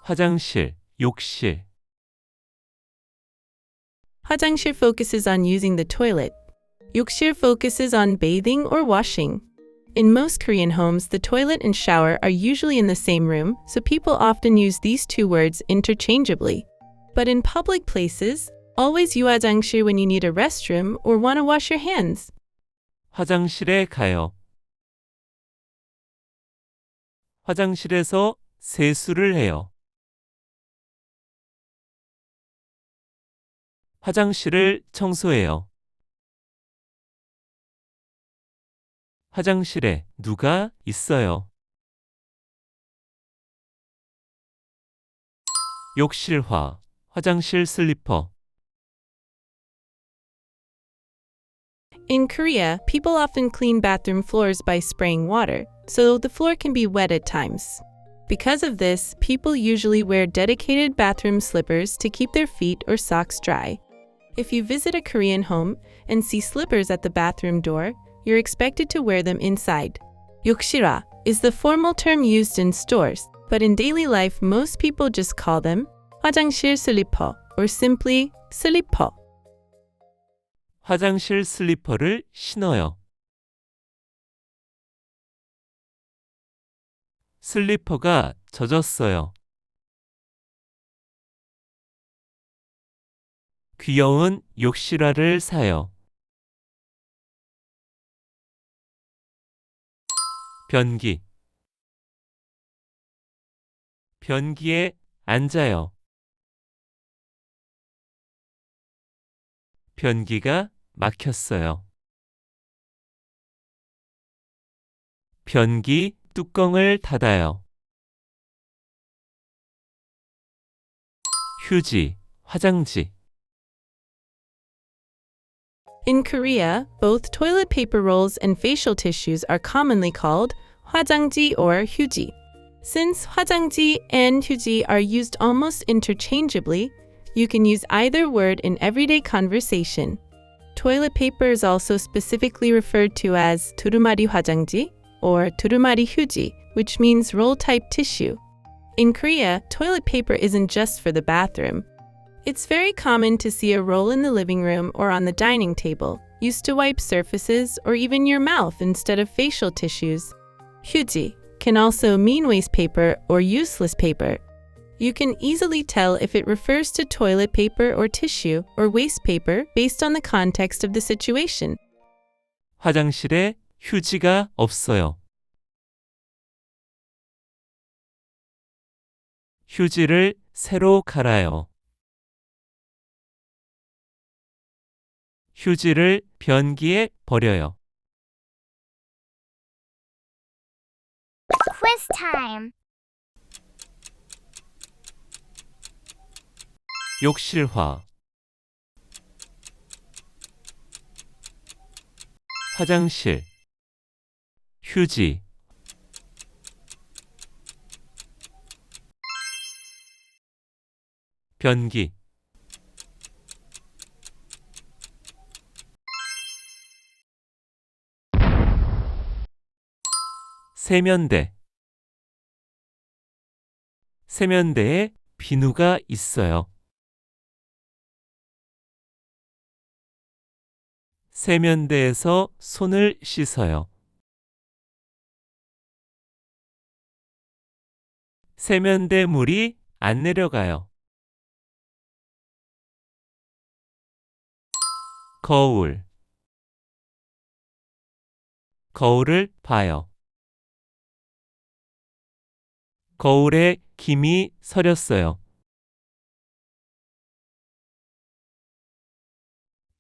화장실, 욕실. 화장실 focuses on using the toilet. 욕실 focuses on bathing or washing. In most Korean homes, the toilet and shower are usually in the same room, so people often use these two words interchangeably. But in public places, always use 화장실 when you need a restroom or want to wash your hands. 화장실에 가요. 화장실에서 세수를 해요. 화장실을 청소해요. 화장실에 누가 있어요? 욕실화, 화장실 슬리퍼. In Korea, people often clean bathroom floors by spraying water, so the floor can be wet at times. Because of this, people usually wear dedicated bathroom slippers to keep their feet or socks dry. If you visit a Korean home and see slippers at the bathroom door, you're expected to wear them inside. 욕실화 is the formal term used in stores, but in daily life, most people just call them 화장실 슬리퍼 or simply 슬리퍼. 화장실 슬리퍼를 신어요. 슬리퍼가 젖었어요. 귀여운 욕실화를 사요. 변기. 변기에 앉아요. 변기가 막혔어요. 변기 뚜껑을 닫아요. 휴지, 화장지. In Korea, both toilet paper rolls and facial tissues are commonly called 화장지 or 휴지. Since 화장지 and 휴지 are used almost interchangeably, you can use either word in everyday conversation. Toilet paper is also specifically referred to as 두루마리 화장지 or 두루마리 휴지, which means roll-type tissue. In Korea, toilet paper isn't just for the bathroom. It's very common to see a roll in the living room or on the dining table, used to wipe surfaces or even your mouth instead of facial tissues. 휴지 can also mean waste paper or useless paper. You can easily tell if it refers to toilet paper or tissue or waste paper based on the context of the situation. 화장실에 휴지가 없어요. 휴지를 새로 갈아요. 휴지를 변기에 버려요. Quiz time. 욕실화. 화장실. 휴지. 변기. 세면대. 세면대에 비누가 있어요. 세면대에서 손을 씻어요. 세면대 물이 안 내려가요. 거울. 거울을 봐요. 거울에 김이 서렸어요.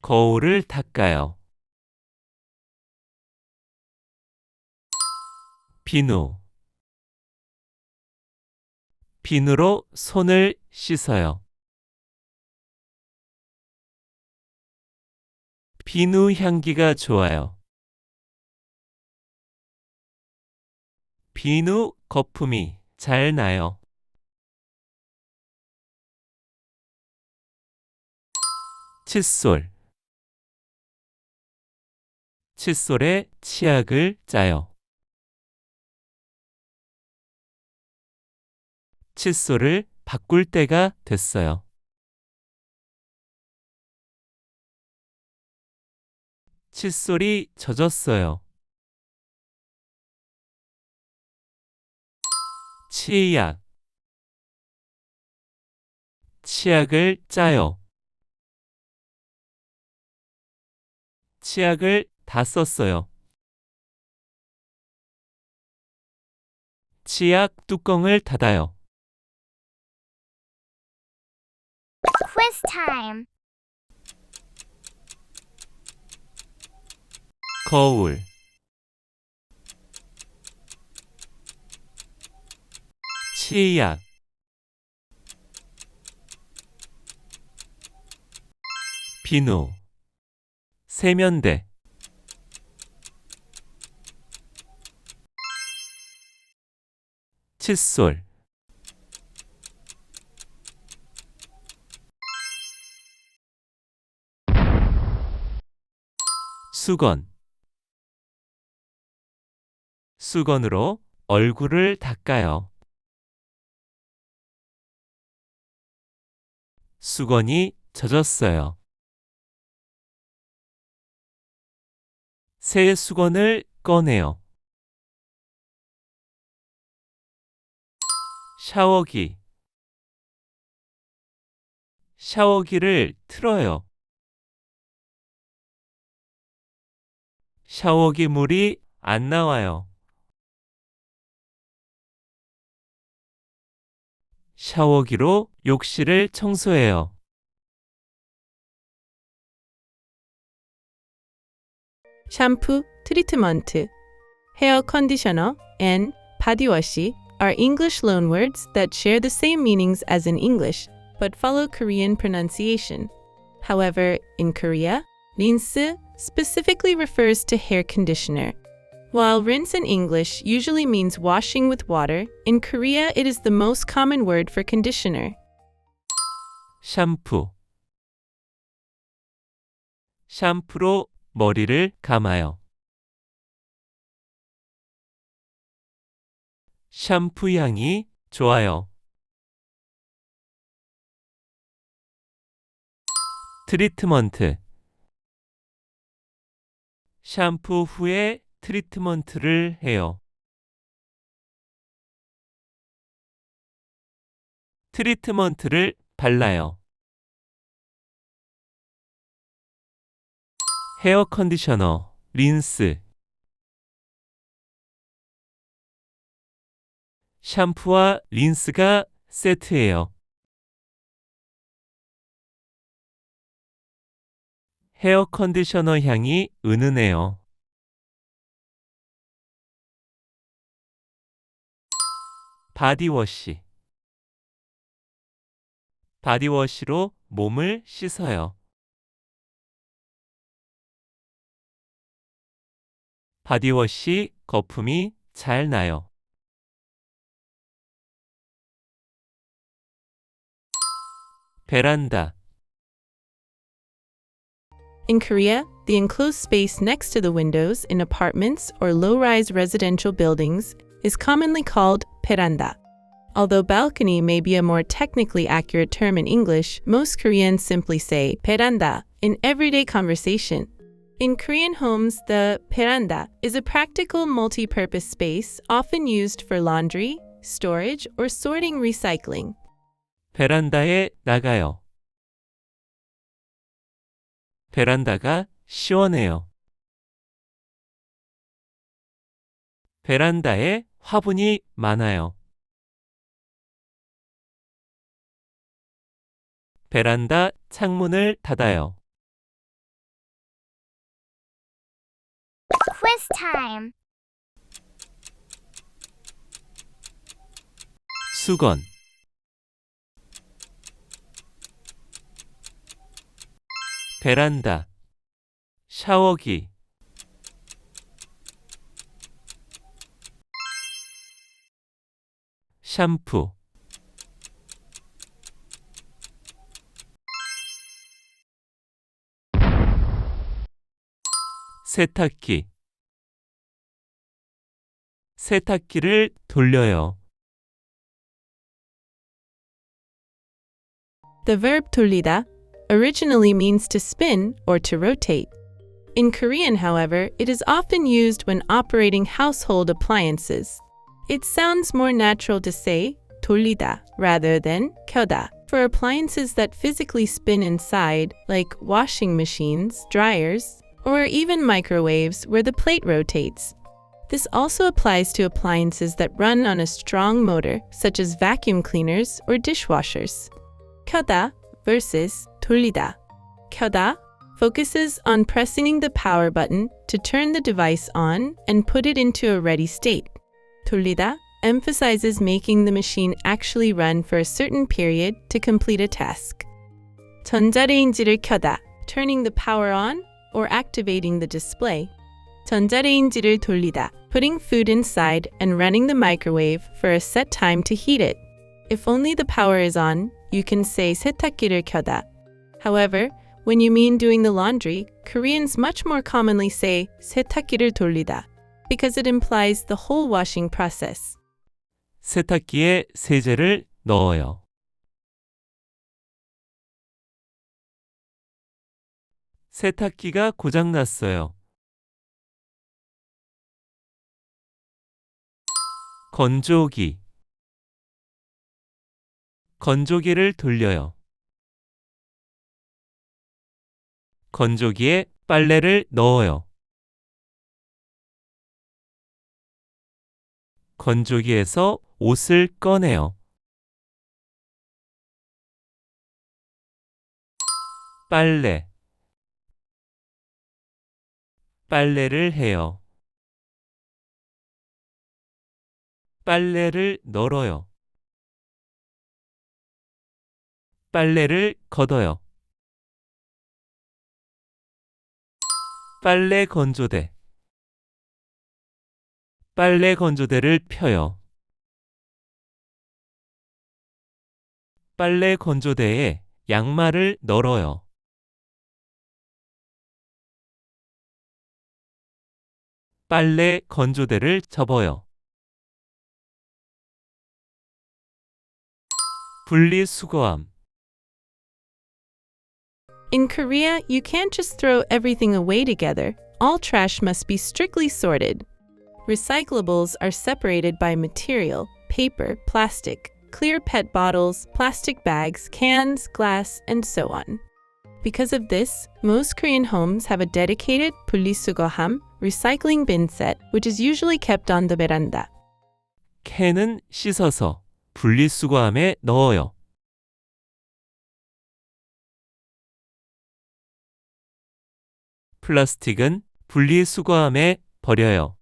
거울을 닦아요. 비누. 비누로 손을 씻어요. 비누 향기가 좋아요. 비누 거품이 잘 나요. 칫솔. 칫솔에 치약을 짜요. 칫솔을 바꿀 때가 됐어요. 칫솔이 젖었어요. 치약. 치약을 짜요. 치약을 다 썼어요. 치약 뚜껑을 닫아요. Quiz time. 거울. 치약. 비누. 세면대. 칫솔. 수건. 수건으로 얼굴을 닦아요. 수건이 젖었어요. 새 수건을 꺼내요. 샤워기. 샤워기를 틀어요. 샤워기 물이 안 나와요. 샤워기로 욕실을 청소해요. 샴푸, 트리트먼트, 헤어 컨디셔너, and 바디워시 are English loanwords that share the same meanings as in English, but follow Korean pronunciation. However, in Korea, rinse specifically refers to hair conditioner. While rinse in English usually means washing with water, in Korea it is the most common word for conditioner. 샴푸. 샴푸로 머리를 감아요. 샴푸 향이 좋아요. 트리트먼트. 샴푸 후에 트리트먼트를 해요. 트리트먼트를 발라요. 헤어 컨디셔너, 린스. 샴푸와 린스가 세트예요. 헤어 컨디셔너 향이 은은해요. 바디워시. 바디워시로 몸을 씻어요. 바디워시 거품이 잘 나요. 베란다. In Korea, the enclosed space next to the windows in apartments or low-rise residential buildings is commonly called veranda. Although balcony may be a more technically accurate term in English, most Koreans simply say veranda in everyday conversation. In Korean homes, the veranda is a practical multi-purpose space often used for laundry, storage, or sorting recycling. 베란다에 나가요. 베란다가 시원해요. 베란다에 화분이 많아요. 베란다 창문을 닫아요. Quiz time. 수건. 베란다. 샤워기. 샴푸. 세탁기. 세탁기를 돌려요. The verb 돌리다 originally means to spin or to rotate. In Korean, however, it is often used when operating household appliances. It sounds more natural to say 돌리다 rather than 켜다 for appliances that physically spin inside, like washing machines, dryers, or even microwaves where the plate rotates. This also applies to appliances that run on a strong motor, such as vacuum cleaners or dishwashers. 켜다 versus 돌리다. 켜다 focuses on pressing the power button to turn the device on and put it into a ready state. 돌리다 emphasizes making the machine actually run for a certain period to complete a task. 전자레인지를 켜다, turning the power on or activating the display. 전자레인지를 돌리다, putting food inside and running the microwave for a set time to heat it. If only the power is on, you can say 세탁기를 켜다. However, when you mean doing the laundry, Koreans much more commonly say 세탁기를 돌리다 because it implies the whole washing process. 세탁기에 세제를 넣어요. 세탁기가 고장났어요. 건조기. 건조기를 돌려요. 건조기에 빨래를 넣어요. 건조기에서 옷을 꺼내요. 빨래. 빨래를 해요. 빨래를 널어요. 빨래를 걷어요. 빨래 건조대. 빨래 건조대를 펴요. 빨래 건조대에 양말을 널어요. 빨래 건조대를 접어요. 분리수거함. In Korea, you can't just throw everything away together. All trash must be strictly sorted. Recyclables are separated by material, paper, plastic, clear PET bottles, plastic bags, cans, glass, and so on. Because of this, most Korean homes have a dedicated 분리수거함 recycling bin set, which is usually kept on the veranda. 캔은 씻어서 분리수거함에 넣어요. 플라스틱은 분리수거함에 버려요.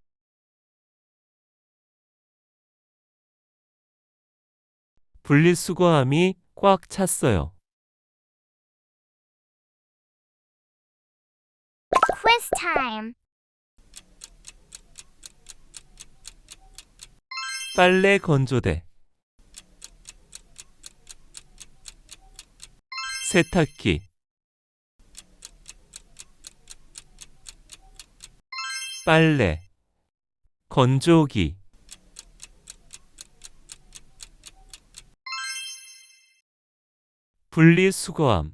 분리수거함이 꽉 찼어요. Quiz time. 빨래 건조대. 세탁기. 빨래. 건조기. 분리수거함.